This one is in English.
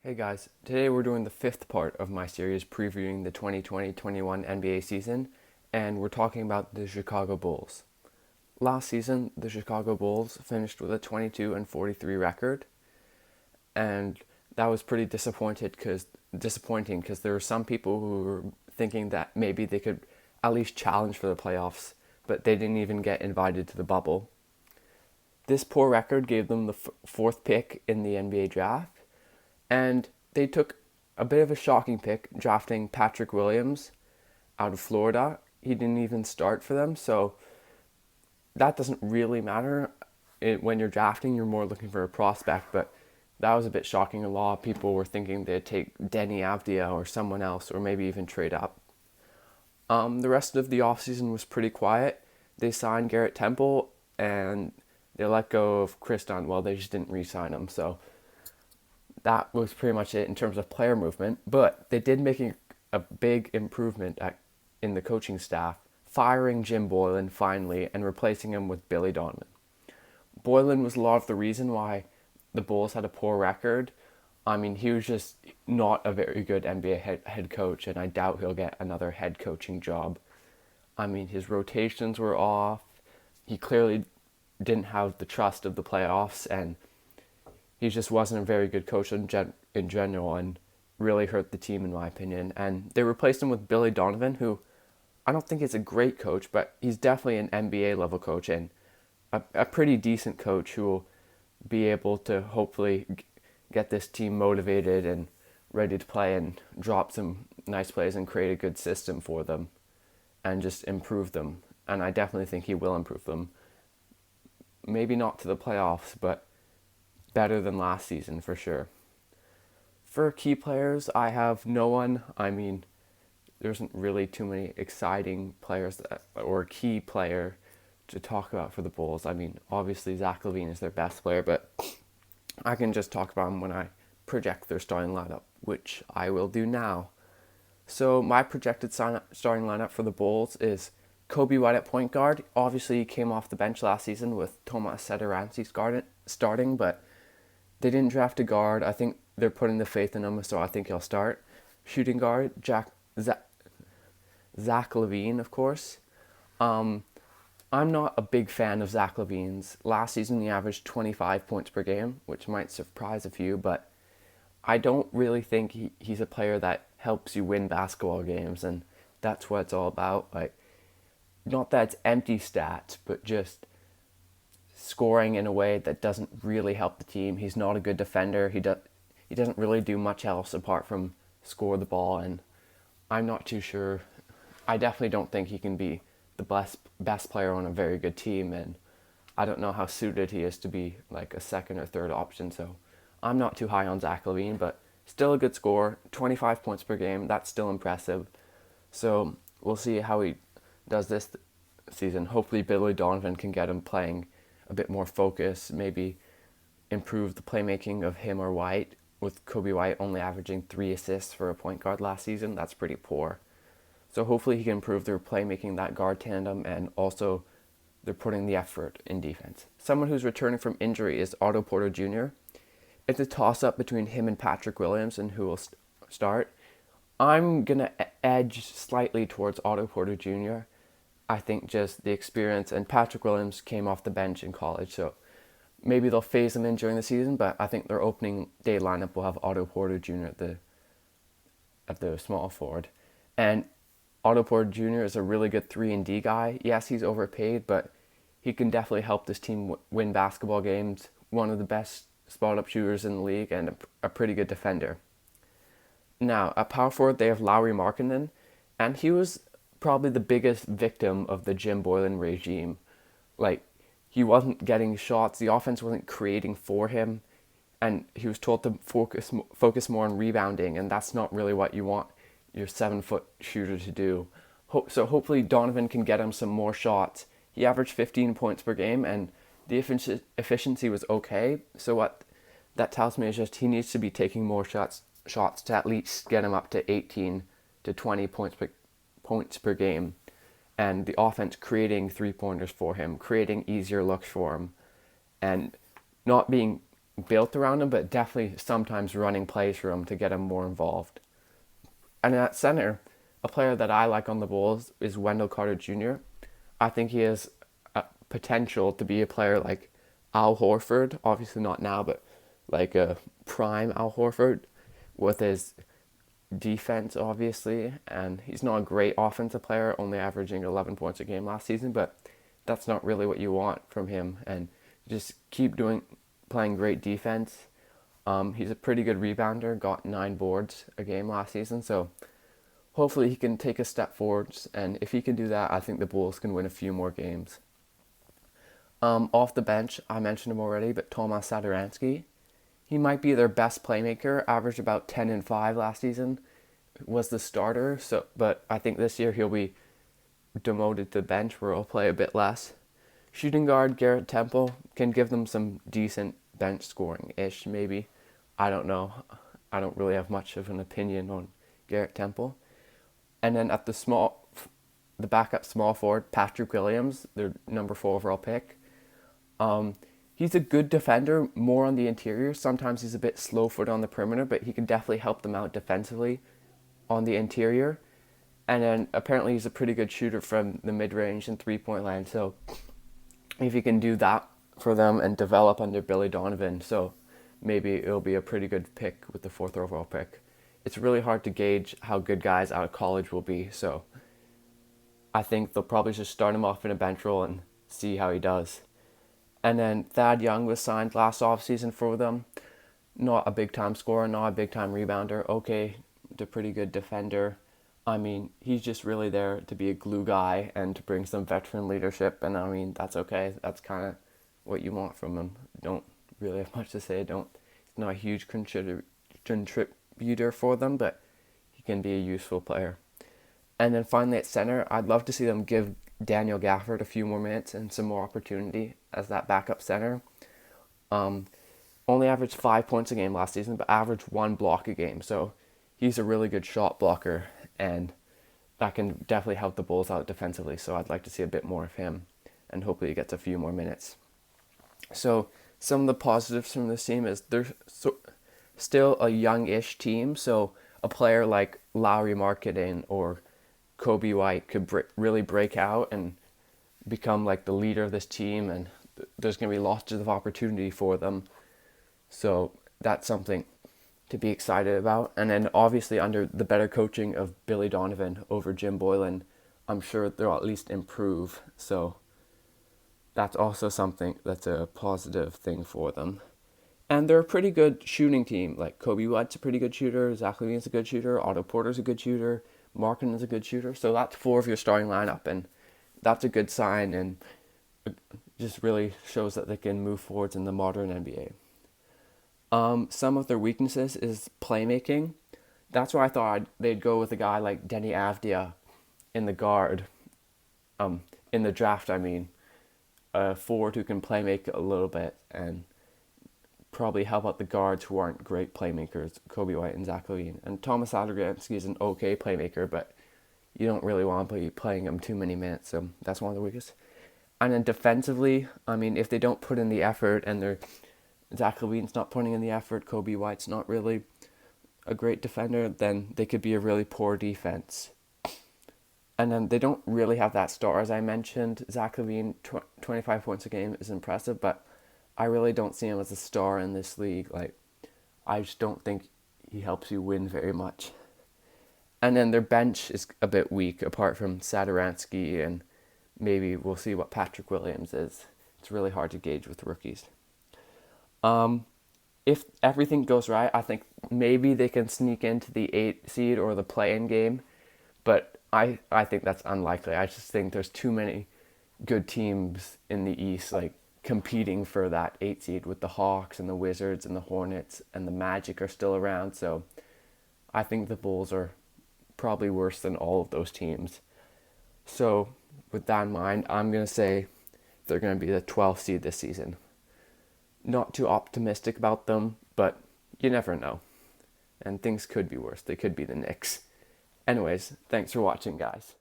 Hey guys, today we're doing the fifth part of my series previewing the 2020-21 NBA season, and we're talking about the Chicago Bulls. Last season, the Chicago Bulls finished with a 22-43 record, and that was pretty disappointing because there were some people who were thinking that maybe they could at least challenge for the playoffs, but they didn't even get invited to the bubble. This poor record gave them the fourth pick in the NBA draft, and they took a bit of a shocking pick, drafting Patrick Williams out of Florida. He didn't even start for them, so that doesn't really matter. When you're drafting, you're more looking for a prospect, but that was a bit shocking. A lot of people were thinking they'd take Denny Avdia or someone else, or maybe even trade up. The rest of the offseason was pretty quiet. They signed Garrett Temple, and they let go of Chris Dunn. Well, they just didn't re-sign him, so that was pretty much it in terms of player movement. But they did make a big improvement in the coaching staff, firing Jim Boylen finally and replacing him with Billy Donovan. Boylen was a lot of the reason why the Bulls had a poor record. I mean, he was just not a very good NBA head coach, and I doubt he'll get another head coaching job. I mean, his rotations were off. He clearly didn't have the trust of the playoffs, and he just wasn't a very good coach in general, and really hurt the team in my opinion. And they replaced him with Billy Donovan, who I don't think is a great coach, but he's definitely an NBA level coach and a pretty decent coach who will be able to hopefully get this team motivated and ready to play and drop some nice plays and create a good system for them and just improve them. And I definitely think he will improve them. Maybe not to the playoffs, but better than last season for sure. For key players, I have no one. I mean, there isn't really too many exciting players or a key player to talk about for the Bulls. I mean, obviously Zach LaVine is their best player, but I can just talk about him when I project their starting lineup, which I will do now. So my projected starting lineup for the Bulls is Kobe White at point guard. Obviously, he came off the bench last season with Tomas Satoransky starting, but they didn't draft a guard. I think they're putting the faith in him, so I think he'll start. Shooting guard, Zach LaVine, of course. Um, I'm not a big fan of Zach LaVine's. Last season, he averaged 25 points per game, which might surprise a few, but I don't really think he's a player that helps you win basketball games, and that's what it's all about. Like, not that it's empty stats, but just scoring in a way that doesn't really help the team. He's not a good defender. He doesn't really do much else apart from score the ball, and I'm not too sure. I definitely don't think he can be the best player on a very good team, and I don't know how suited he is to be like a second or third option. So I'm not too high on Zach LaVine, but still a good score. 25 points per game. That's still impressive. So we'll see how he does this season. Hopefully Billy Donovan can get him playing a bit more focus, maybe improve the playmaking of him or White, with Kobe White only averaging 3 assists for a point guard last season. That's pretty poor. So hopefully he can improve their playmaking, that guard tandem, and also they're putting the effort in defense. Someone who's returning from injury is Otto Porter Jr. It's a toss-up between him and Patrick Williams and who will start. I'm going to edge slightly towards Otto Porter Jr. I think just the experience, and Patrick Williams came off the bench in college, so maybe they'll phase him in during the season, but I think their opening day lineup will have Otto Porter Jr. at the small forward. And Otto Porter Jr. is a really good 3-and-D guy. Yes, he's overpaid, but he can definitely help this team win basketball games. One of the best spot-up shooters in the league and a pretty good defender. Now, at power forward, they have Lauri Markkanen, and he was probably the biggest victim of the Jim Boylen regime. Like, he wasn't getting shots, the offense wasn't creating for him, and he was told to focus more on rebounding, and that's not really what you want your 7-foot shooter to do. So hopefully Donovan can get him some more shots. He averaged 15 points per game, and the efficiency was okay. So what that tells me is just he needs to be taking more shots to at least get him up to 18 to 20 points per game, and the offense creating 3-pointers for him, creating easier looks for him, and not being built around him, but definitely sometimes running plays for him to get him more involved. And at center, a player that I like on the Bulls is Wendell Carter Jr. I think he has potential to be a player like Al Horford, obviously not now, but like a prime Al Horford with his defense, obviously. And he's not a great offensive player, only averaging 11 points a game last season, but that's not really what you want from him. And just keep playing great defense. He's a pretty good rebounder, got 9 boards a game last season, so hopefully he can take a step forwards, and if he can do that, I think the Bulls can win a few more games. Off the bench, I mentioned him already, but Tomas Satoransky, he might be their best playmaker, averaged about 10 and 5 last season, was the starter, but I think this year he'll be demoted to the bench where he'll play a bit less. Shooting guard Garrett Temple can give them some decent bench scoring-ish, maybe. I don't know. I don't really have much of an opinion on Garrett Temple. And then at the backup small forward, Patrick Williams, their number 4 overall pick. He's a good defender, more on the interior. Sometimes he's a bit slow-footed on the perimeter, but he can definitely help them out defensively on the interior. And then apparently he's a pretty good shooter from the mid-range and three-point line. So if he can do that for them and develop under Billy Donovan, so maybe it'll be a pretty good pick with the 4th overall pick. It's really hard to gauge how good guys out of college will be, so I think they'll probably just start him off in a bench role and see how he does. And then Thad Young was signed last offseason for them. Not a big-time scorer, not a big-time rebounder. Okay, a pretty good defender. I mean, he's just really there to be a glue guy and to bring some veteran leadership, and I mean, that's okay. That's kind of what you want from him. Don't really have much to say. He's not a huge contributor for them, but he can be a useful player. And then finally at center, I'd love to see them give Daniel Gafford a few more minutes and some more opportunity as that backup center. Only averaged 5 points a game last season, but averaged 1 block a game. So he's a really good shot blocker, and that can definitely help the Bulls out defensively. So I'd like to see a bit more of him, and hopefully he gets a few more minutes. So some of the positives from this team is they're still a young-ish team. So a player like Lauri Markkanen or Kobe White could really break out and become like the leader of this team, and there's going to be lots of opportunity for them. So that's something to be excited about. And then obviously under the better coaching of Billy Donovan over Jim Boylan, I'm sure they'll at least improve. So that's also something that's a positive thing for them. And they're a pretty good shooting team. Like Kobe White's a pretty good shooter, Zach LaVine's a good shooter, Otto Porter's a good shooter, Markkanen is a good shooter. So that's 4 of your starting lineup, and that's a good sign, and just really shows that they can move forwards in the modern NBA. Some of their weaknesses is playmaking. That's why I thought they'd go with a guy like Denny Avdia in the guard. In the draft, I mean. A forward who can play make a little bit and probably help out the guards who aren't great playmakers, Kobe White and Zach LaVine. And Tomas Satoransky is an okay playmaker, but you don't really want to be playing him too many minutes, so that's one of the weakest. And then defensively, I mean, if they don't put in the effort and Zach LaVine's not putting in the effort, Kobe White's not really a great defender, then they could be a really poor defense. And then they don't really have that star, as I mentioned. Zach LaVine, 25 points a game is impressive, but I really don't see him as a star in this league. Like, I just don't think he helps you win very much. And then their bench is a bit weak, apart from Satoransky, and maybe we'll see what Patrick Williams is. It's really hard to gauge with rookies. If everything goes right, I think maybe they can sneak into the 8 seed or the play-in game, but I think that's unlikely. I just think there's too many good teams in the East, like, competing for that 8 seed with the Hawks and the Wizards and the Hornets and the Magic are still around. So I think the Bulls are probably worse than all of those teams. So with that in mind, I'm going to say they're going to be the 12th seed this season. Not too optimistic about them, but you never know. And things could be worse. They could be the Knicks. Anyways, thanks for watching, guys.